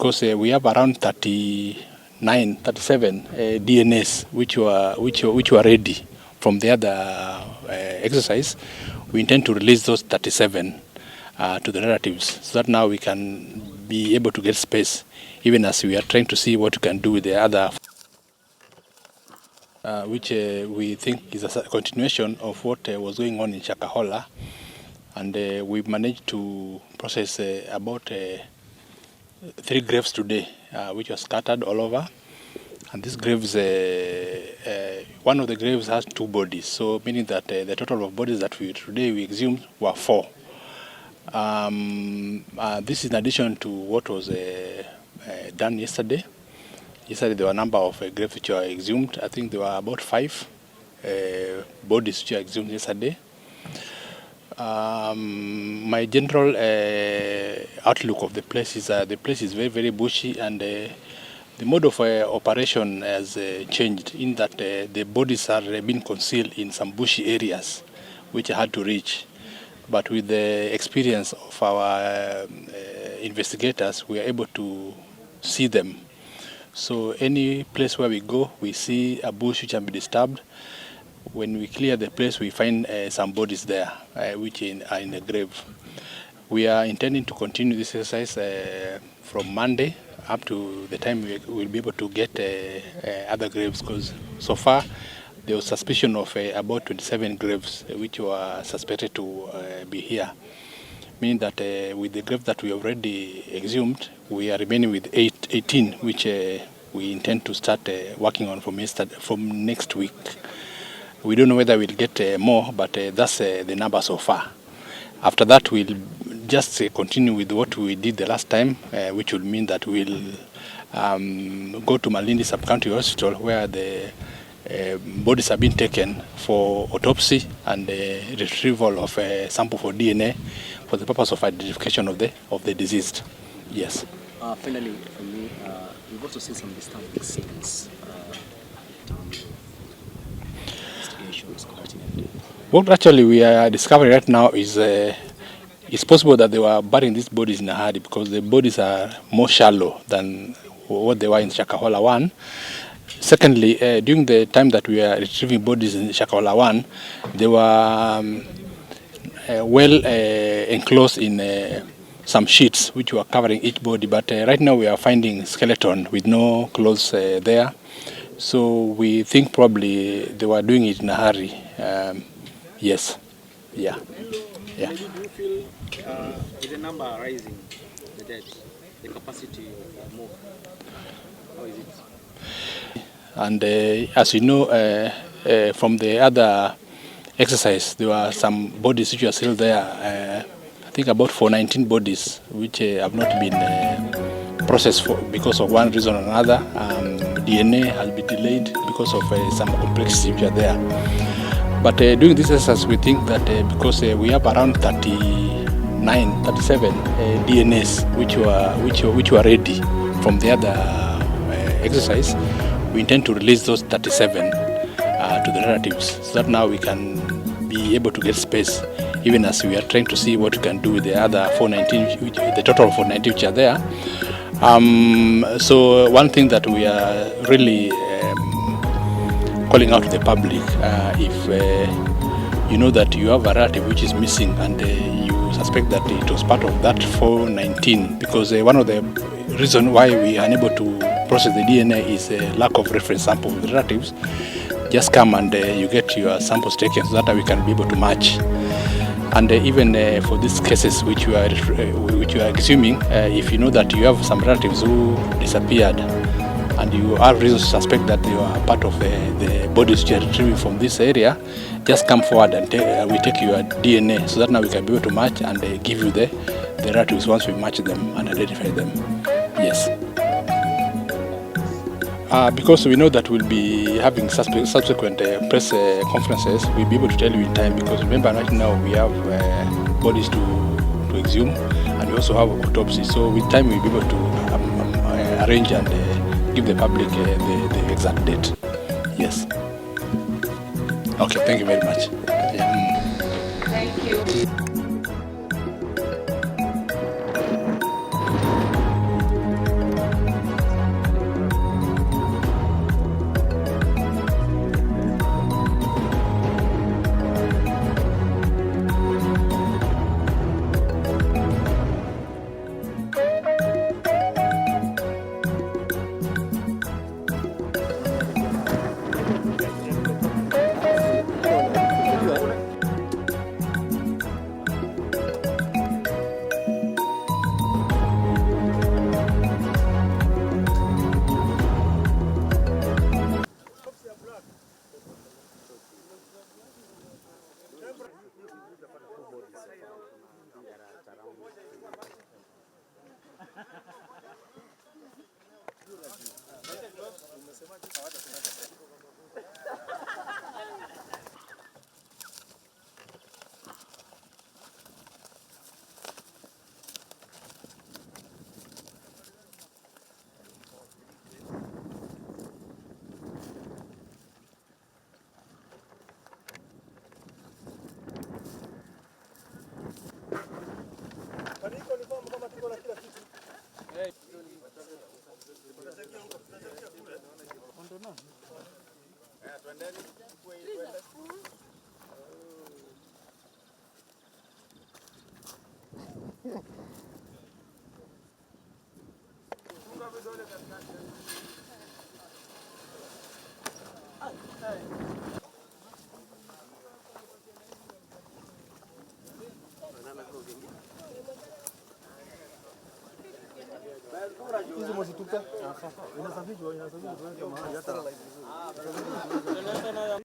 because we have around 37 DNAs which were ready from the other exercise. We intend to release those 37 to the relatives, so that now we can be able to get space, even as we are trying to see what we can do with the other, which we think is a continuation of what was going on in Shakahola. And we've managed to process about 3 graves today, which were scattered all over. And these graves, one of the graves has 2 bodies, so meaning that the total of bodies that today we exhumed were 4. This is in addition to what was done yesterday. Yesterday there were a number of graves which were exhumed. I think there were about 5 bodies which were exhumed yesterday. My general outlook of the place is very, very bushy, and the mode of operation has changed in that the bodies are being concealed in some bushy areas which are hard to reach. But with the experience of our investigators, we are able to see them. So any place where we go, we see a bush which can be disturbed. When we clear the place, we find some bodies there, which are in the grave. We are intending to continue this exercise from Monday up to the time we will be able to get other graves, because so far there was suspicion of about 27 graves which were suspected to be here. Meaning that with the grave that we already exhumed, we are remaining with 18, which we intend to start working on from next week. We don't know whether we'll get more, but that's the number so far. After that, we'll just continue with what we did the last time, which will mean that we'll go to Malindi Sub-County Hospital, where the bodies have been taken for autopsy and retrieval of a sample for DNA for the purpose of identification of the deceased. Yes. Finally, for me, we've also seen some disturbing scenes. What actually we are discovering right now is it's possible that they were burying these bodies in a hurry, because the bodies are more shallow than what they were in Shakahola 1. Secondly, during the time that we are retrieving bodies in Shakahola 1, they were well enclosed in some sheets which were covering each body. But right now we are finding skeleton with no clothes there. So we think probably they were doing it in a hurry. Yes. Yeah. Yeah. Do you feel with the number rising, the dead, the capacity of more? How is it? And as you know, from the other exercise, there were some bodies which are still there. I think about 419 bodies which have not been processed because of one reason or another. DNA has been delayed because of some complexity which are there. But doing this exercise, we think that because we have around 37 DNAs which were ready from the other exercise, we intend to release those 37 to the relatives, so that now we can be able to get space, even as we are trying to see what we can do with the other 419, the total of 419 which are there. So one thing that we are really calling out to the public, if you know that you have a relative which is missing and you suspect that it was part of that 419, because one of the reasons why we are unable to process the DNA is a lack of reference sample with relatives. Just come and you get your samples taken, so that we can be able to match. And even for these cases which you are exhuming, if you know that you have some relatives who disappeared, and you have reasons to suspect that you are part of the bodies you are retrieving from this area, just come forward and we take your DNA, so that now we can be able to match and give you the relatives once we match them and identify them. Yes. Because we know that we'll be having subsequent press conferences, we'll be able to tell you in time, because remember right now we have bodies to exhume, and we also have autopsy. So with time we'll be able to arrange and give the public the exact date. Yes. Okay, thank you very much. Yeah. Thank you. Hizo mzituka. Inasafishwa mahali hata.